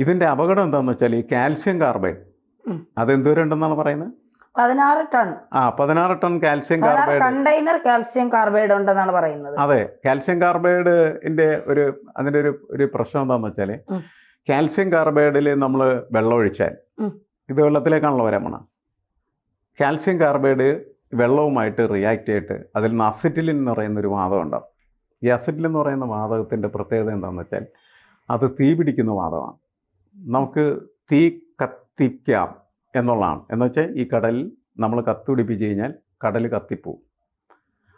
ഇതിൻ്റെ അപകടം എന്താണെന്ന് വെച്ചാൽ ഈ കാൽസ്യം കാർബൈഡ് അതെന്തോരം ഉണ്ടെന്നാണ് പറയുന്നത്? 16 ton. 16 ton calcium carbide container calcium carbide ഉണ്ടെന്നാണ് പറയുന്നത്. അതെ, കാൽസ്യം കാർബൈഡിന്റെ അതിൻ്റെ ഒരു പ്രശ്നം എന്താണെന്ന് വെച്ചാൽ കാൽസ്യം കാർബൈഡിൽ നമ്മൾ വെള്ളം ഒഴിച്ചാൽ ഇത് വെള്ളത്തിലേക്കാണല്ലോ വരാമണം. കാൽസ്യം കാർബൈഡ് വെള്ളവുമായിട്ട് റിയാക്ട് ചെയ്തിട്ട് അതിൽ നിന്ന് അസിറ്റിലിൻ എന്ന് പറയുന്നൊരു വാതകം ഉണ്ടാകും. ഈ അസിറ്റിലിൻ എന്ന് പറയുന്ന വാതകത്തിൻ്റെ പ്രത്യേകത എന്താണെന്ന് വെച്ചാൽ അത് തീ പിടിക്കുന്ന വാതകമാണ്. നമുക്ക് തീ കത്തിക്കാം എന്നുള്ളതാണ്. എന്ന് വെച്ചാൽ ഈ കടലിൽ നമ്മൾ കത്തുപിടിപ്പിച്ച് കഴിഞ്ഞാൽ കടൽ കത്തിപ്പോവും.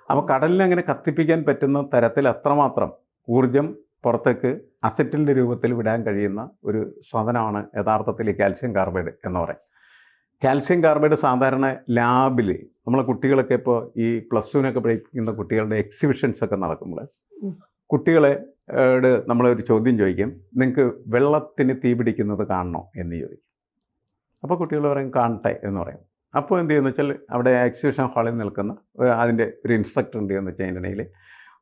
അപ്പോൾ കടലിനെ അങ്ങനെ കത്തിപ്പിക്കാൻ പറ്റുന്ന തരത്തിൽ അത്രമാത്രം ഊർജം പുറത്തേക്ക് അസറ്റിൻ്റെ രൂപത്തിൽ വിടാൻ കഴിയുന്ന ഒരു സാധനമാണ് യഥാർത്ഥത്തിൽ ഈ കാൽസ്യം കാർബൈഡ് എന്ന് പറയും. കാൽസ്യം കാർബൈഡ് സാധാരണ ലാബിൽ നമ്മളെ കുട്ടികളൊക്കെ ഇപ്പോൾ ഈ +2 പഠിക്കുന്ന കുട്ടികളുടെ എക്സിബിഷൻസൊക്കെ നടക്കുമ്പോൾ കുട്ടികളെ നമ്മളൊരു ചോദ്യം ചോദിക്കും, നിങ്ങൾക്ക് വെള്ളത്തിന് തീ പിടിക്കുന്നത് കാണണോ എന്ന് ചോദിക്കും. അപ്പോൾ കുട്ടികൾ പറയും കാണട്ടെ എന്ന് പറയും. അപ്പോൾ എന്ത് ചെയ്യുമെന്ന് വെച്ചാൽ അവിടെ എക്സിബിഷൻ ഹാളിൽ നിൽക്കുന്ന അതിൻ്റെ ഒരു ഇൻസ്ട്രക്ടർ എന്ത് ചെയ്യുമെന്ന് വെച്ചാൽ അതിൻ്റെ ഇടയിൽ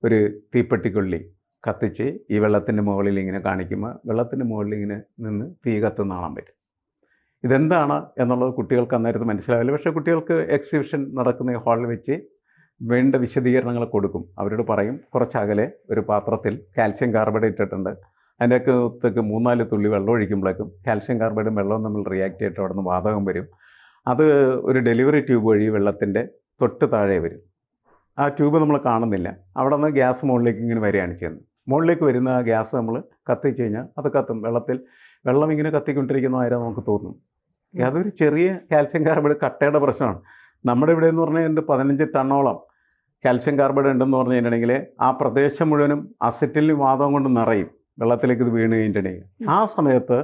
ഒരു തീപ്പെട്ടിക്കൊള്ളി കത്തിച്ച് ഈ വെള്ളത്തിൻ്റെ മുകളിൽ ഇങ്ങനെ കാണിക്കുമ്പോൾ വെള്ളത്തിൻ്റെ മുകളിൽ ഇങ്ങനെ നിന്ന് തീ കത്തുന്ന കാണാൻ പറ്റും. ഇതെന്താണ് എന്നുള്ളത് കുട്ടികൾക്ക് അന്നേരത്ത് മനസ്സിലാവില്ല. പക്ഷേ കുട്ടികൾക്ക് എക്സിബിഷൻ നടക്കുന്ന ഹാളിൽ വെച്ച് വേണ്ട വിശദീകരണങ്ങൾ കൊടുക്കും. അവരോട് പറയും കുറച്ചകലെ ഒരു പാത്രത്തിൽ കാൽസ്യം കാർബൈഡ് ഇട്ടിട്ടുണ്ട്, അതിൻ്റെ അകത്തേക്ക് 3-4 തുള്ളി വെള്ളം ഒഴിക്കുമ്പോഴേക്കും കാൽസ്യം കാർബൈഡും വെള്ളവും തമ്മിൽ റിയാക്ട് ചെയ്തിട്ട് അവിടെ നിന്ന് വാതകം വരും. അത് ഒരു ഡെലിവറി ട്യൂബ് വഴി വെള്ളത്തിൻ്റെ തൊട്ട് താഴെ വരും. ആ ട്യൂബ് നമ്മൾ കാണുന്നില്ല. അവിടെ നിന്ന് ഗ്യാസ് മുകളിലേക്ക് ഇങ്ങനെ വരികയാണ് ചെയ്യുന്നത്. മുകളിലേക്ക് വരുന്ന ആ ഗ്യാസ് നമ്മൾ കത്തിച്ച് കഴിഞ്ഞാൽ അത് കത്തും. വെള്ളം ഇങ്ങനെ കത്തിക്കൊണ്ടിരിക്കുന്നതായാലും നമുക്ക് തോന്നും. അതൊരു ചെറിയ കാൽസ്യം കാർബൈഡ് കട്ടയുടെ പ്രശ്നമാണ്. നമ്മുടെ ഇവിടെ എന്ന് പറഞ്ഞാൽ 15 ടണ്ണോളം കാൽസ്യം കാർബൈഡ് ഉണ്ടെന്ന് പറഞ്ഞു കഴിഞ്ഞിട്ടുണ്ടെങ്കിൽ ആ പ്രദേശം മുഴുവനും അസറ്റിലിൻ വാതകം കൊണ്ട് നിറയും. വെള്ളത്തിലേക്ക് ഇത് വീണ് കഴിഞ്ഞിട്ടുണ്ടെങ്കിൽ ആ സമയത്ത്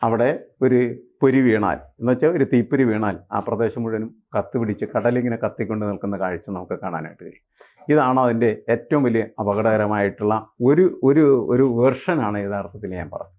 അവിടെ ഒരു പൊരി വീണാൽ എന്ന് വെച്ചാൽ ഒരു തീപ്പൊരി വീണാൽ ആ പ്രദേശം മുഴുവനും കത്തി പിടിച്ച് കടലിങ്ങനെ കത്തിക്കൊണ്ട് നിൽക്കുന്ന കാഴ്ച നമുക്ക് കാണാനായിട്ട് കഴിയും. ഇതാണ് അതിൻ്റെ ഏറ്റവും വലിയ അപകടകരമായിട്ടുള്ള ഒരു വേർഷനാണ് യഥാർത്ഥത്തിൽ ഞാൻ പറഞ്ഞത്.